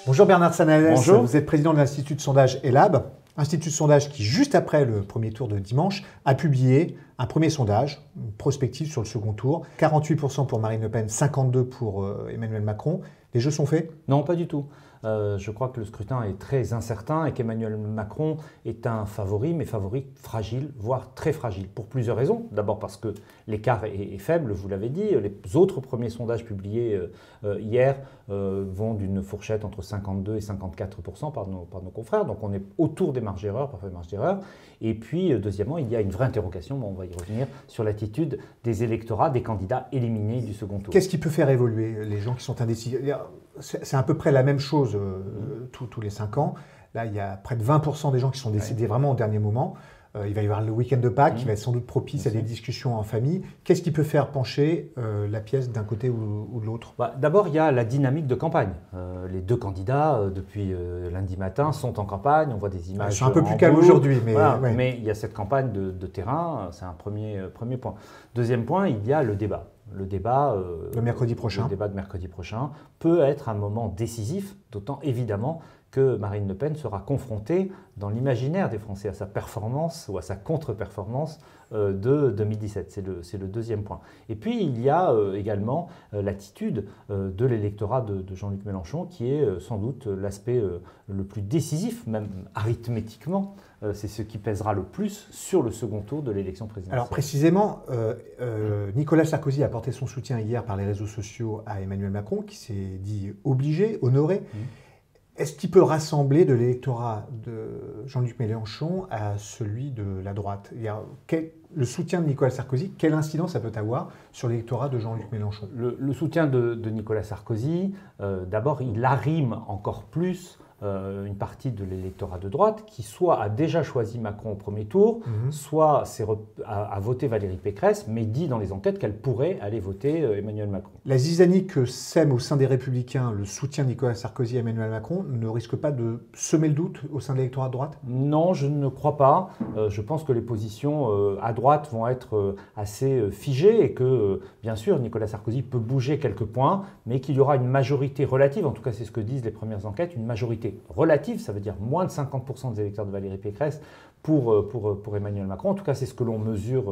Bonjour Bernard Sananès, Bonjour. Vous êtes président de l'Institut de sondage ELAB, institut de sondage qui, juste après le premier tour de dimanche, a publié un premier sondage, une prospective sur le second tour. 48% pour Marine Le Pen, 52% pour Emmanuel Macron. Les jeux sont faits? Non, pas du tout. Je crois que le scrutin est très incertain et qu'Emmanuel Macron est un favori, mais favori fragile, voire très fragile, pour plusieurs raisons. D'abord parce que l'écart est faible, vous l'avez dit. Les autres premiers sondages publiés hier vont d'une fourchette entre 52 et 54% par nos confrères. Donc on est autour des marges d'erreur, parfois des marges d'erreur. Et puis, deuxièmement, il y a une vraie interrogation, on va y revenir, sur l'attitude des électorats, des candidats éliminés du second tour. Qu'est-ce qui peut faire évoluer les gens qui sont indécis? C'est à peu près la même chose tous les 5 ans. Là, il y a près de 20% des gens qui sont décidés vraiment au dernier moment. Il va y avoir le week-end de Pâques qui va être sans doute propice à des discussions en famille. Qu'est-ce qui peut faire pencher la pièce d'un côté ou de l'autre? D'abord, il y a la dynamique de campagne. Les deux candidats, depuis lundi matin, sont en campagne. On voit des images. Ils sont un peu plus calmes aujourd'hui. Mais, voilà, ouais. Mais il y a cette campagne de terrain. C'est un premier point. Deuxième point, il y a le débat. Le débat le mercredi prochain. Le débat de mercredi prochain peut être un moment décisif, d'autant évidemment que Marine Le Pen sera confrontée dans l'imaginaire des Français à sa performance ou à sa contre-performance de 2017. C'est le deuxième point. Et puis il y a également l'attitude de l'électorat de Jean-Luc Mélenchon qui est sans doute l'aspect le plus décisif, même arithmétiquement. C'est ce qui pèsera le plus sur le second tour de l'élection présidentielle. Alors précisément, Nicolas Sarkozy a apporté son soutien hier par les réseaux sociaux à Emmanuel Macron, qui s'est dit obligé, honoré. Est-ce qu'il peut rassembler de l'électorat de Jean-Luc Mélenchon à celui de la droite? Le soutien de Nicolas Sarkozy, quelle incidence ça peut avoir sur l'électorat de Jean-Luc Mélenchon? Le soutien de Nicolas Sarkozy, d'abord, il arrime encore plus une partie de l'électorat de droite qui soit a déjà choisi Macron au premier tour, soit a voté Valérie Pécresse, mais dit dans les enquêtes qu'elle pourrait aller voter Emmanuel Macron. La zizanie que sème au sein des Républicains le soutien de Nicolas Sarkozy à Emmanuel Macron ne risque pas de semer le doute au sein de l'électorat de droite? Non, je ne crois pas. Je pense que les positions à droite vont être assez figées et que, bien sûr, Nicolas Sarkozy peut bouger quelques points, mais qu'il y aura une majorité relative, en tout cas c'est ce que disent les premières enquêtes, une majorité relative, ça veut dire moins de 50% des électeurs de Valérie Pécresse pour Emmanuel Macron. En tout cas, c'est ce que l'on mesure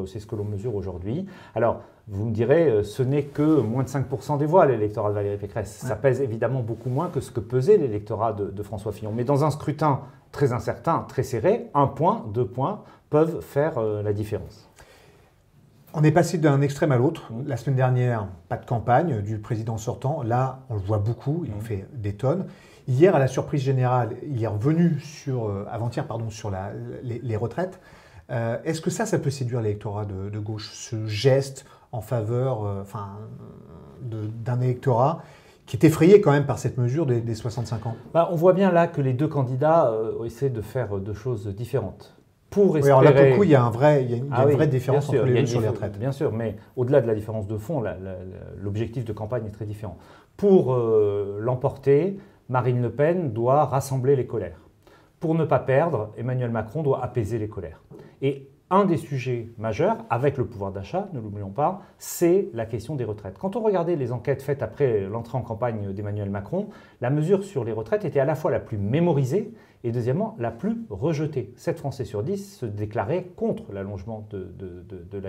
aujourd'hui. Alors, vous me direz, ce n'est que moins de 5% des voix, l'électorat de Valérie Pécresse. Ça pèse évidemment beaucoup moins que ce que pesait l'électorat de François Fillon. Mais dans un scrutin très incertain, très serré, 1 point, 2 points peuvent faire la différence. On est passé d'un extrême à l'autre. La semaine dernière, pas de campagne du président sortant. Là, on le voit beaucoup, il en fait des tonnes. Hier, à la surprise générale, il est revenu avant-hier, sur les retraites. Est-ce que ça peut séduire l'électorat de gauche, ce geste en faveur d'un électorat qui est effrayé quand même par cette mesure des 65 ans? On voit bien là que les deux candidats essaient de faire deux choses différentes. Pour espérer... alors là, pour le coup, il y a une vraie différence entre les deux sur les retraites. Bien sûr, mais au-delà de la différence de fond, l'objectif de campagne est très différent. Pour l'emporter, Marine Le Pen doit rassembler les colères. Pour ne pas perdre, Emmanuel Macron doit apaiser les colères. Et un des sujets majeurs, avec le pouvoir d'achat, ne l'oublions pas, c'est la question des retraites. Quand on regardait les enquêtes faites après l'entrée en campagne d'Emmanuel Macron, la mesure sur les retraites était à la fois la plus mémorisée et deuxièmement la plus rejetée. 7 Français sur 10 se déclaraient contre l'allongement de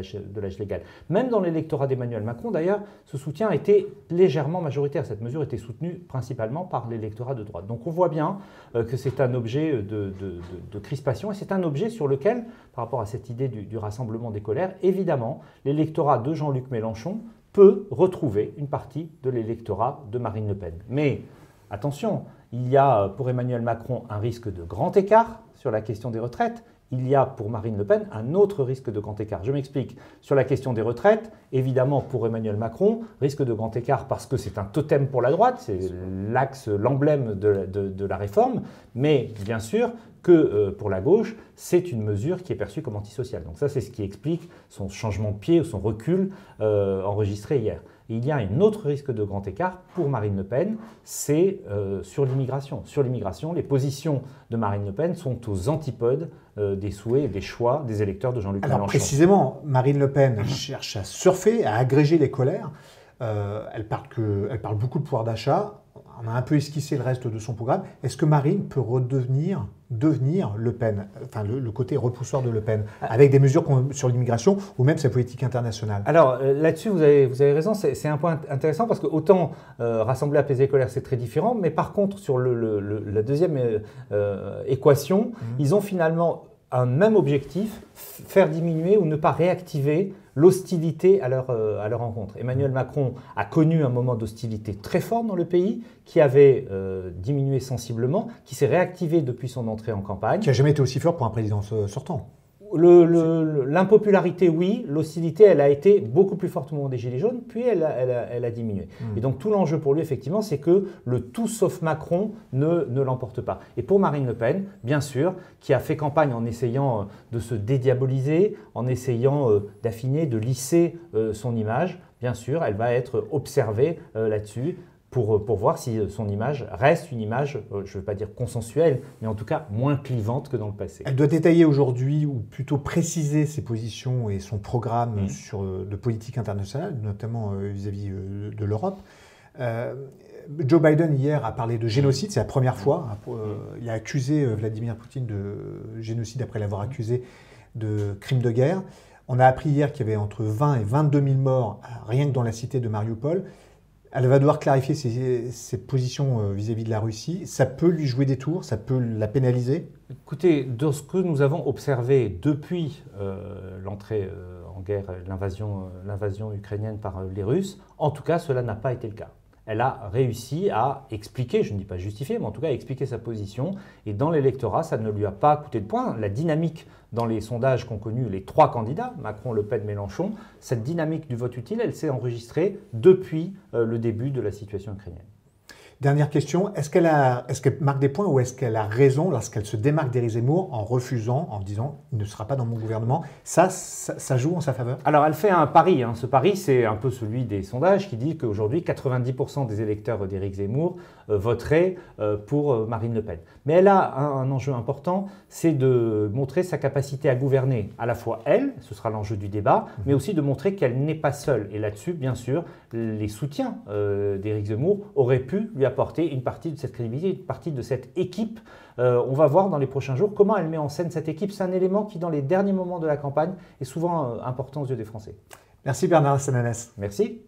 l'âge légal. Même dans l'électorat d'Emmanuel Macron, d'ailleurs, ce soutien était légèrement majoritaire. Cette mesure était soutenue principalement par l'électorat de droite. Donc on voit bien que c'est un objet de crispation et c'est un objet sur lequel, par rapport à cette idée du rassemblement des colères, évidemment, l'électorat de Jean-Luc Mélenchon peut retrouver une partie de l'électorat de Marine Le Pen. Mais attention, il y a pour Emmanuel Macron un risque de grand écart sur la question des retraites. Il y a pour Marine Le Pen un autre risque de grand écart. Je m'explique. Sur la question des retraites, évidemment pour Emmanuel Macron, risque de grand écart parce que c'est un totem pour la droite, c'est l'axe, l'emblème de la réforme, mais bien sûr que pour la gauche, c'est une mesure qui est perçue comme antisociale. Donc ça, c'est ce qui explique son changement de pied ou son recul enregistré hier. Et il y a un autre risque de grand écart pour Marine Le Pen, c'est sur l'immigration. Sur l'immigration, les positions de Marine Le Pen sont aux antipodes des souhaits et des choix des électeurs de Jean-Luc Mélenchon. Alors précisément, Marine Le Pen cherche à surfer, à agréger les colères. Elle parle beaucoup de pouvoir d'achat. on a un peu esquissé le reste de son programme. Est-ce que Marine peut devenir Le Pen, enfin le côté repousseur de Le Pen, avec des mesures sur l'immigration ou même sa politique internationale? Alors là-dessus, vous avez raison, c'est un point intéressant parce que autant rassembler, apaiser les colères, c'est très différent, mais par contre, sur la deuxième équation, ils ont finalement un même objectif, faire diminuer ou ne pas réactiver l'hostilité à leur rencontre. Emmanuel Macron a connu un moment d'hostilité très fort dans le pays, qui avait diminué sensiblement, qui s'est réactivé depuis son entrée en campagne. Qui n'a jamais été aussi fort pour un président sortant. L'impopularité, oui. L'hostilité, elle a été beaucoup plus forte au moment des Gilets jaunes, puis elle a diminué. Et donc tout l'enjeu pour lui, effectivement, c'est que le tout sauf Macron ne l'emporte pas. Et pour Marine Le Pen, bien sûr, qui a fait campagne en essayant de se dédiaboliser, en essayant d'affiner, de lisser son image, bien sûr, elle va être observée là-dessus. Pour voir si son image reste une image, je ne veux pas dire consensuelle, mais en tout cas moins clivante que dans le passé. Elle doit détailler aujourd'hui, ou plutôt préciser ses positions et son programme de politique internationale, notamment vis-à-vis de l'Europe. Joe Biden, hier, a parlé de génocide, c'est la première fois. Il a accusé Vladimir Poutine de génocide après l'avoir accusé de crime de guerre. On a appris hier qu'il y avait entre 20 et 22 000 morts, rien que dans la cité de Mariupol. Elle va devoir clarifier ses positions vis-à-vis de la Russie. Ça peut lui jouer des tours, ça peut la pénaliser? Écoutez, de ce que nous avons observé depuis l'entrée en guerre, l'invasion ukrainienne par les Russes, en tout cas, cela n'a pas été le cas. Elle a réussi à expliquer, je ne dis pas justifier, mais en tout cas à expliquer sa position. Et dans l'électorat, ça ne lui a pas coûté de points. La dynamique dans les sondages qu'ont connu les trois candidats, Macron, Le Pen, Mélenchon, cette dynamique du vote utile, elle s'est enregistrée depuis le début de la situation ukrainienne. Dernière question, est-ce qu'elle marque des points ou est-ce qu'elle a raison lorsqu'elle se démarque d'Éric Zemmour en refusant, en disant « il ne sera pas dans mon gouvernement ». Ça joue en sa faveur? Alors elle fait un pari. Ce pari, c'est un peu celui des sondages qui dit qu'aujourd'hui, 90% des électeurs d'Éric Zemmour voteraient pour Marine Le Pen. Mais elle a un enjeu important, c'est de montrer sa capacité à gouverner à la fois elle, ce sera l'enjeu du débat, mais aussi de montrer qu'elle n'est pas seule. Et là-dessus, bien sûr, les soutiens d'Éric Zemmour auraient pu lui apporter une partie de cette crédibilité, une partie de cette équipe. On va voir dans les prochains jours comment elle met en scène cette équipe. C'est un élément qui, dans les derniers moments de la campagne, est souvent important aux yeux des Français. Merci Bernard Sananès. Merci.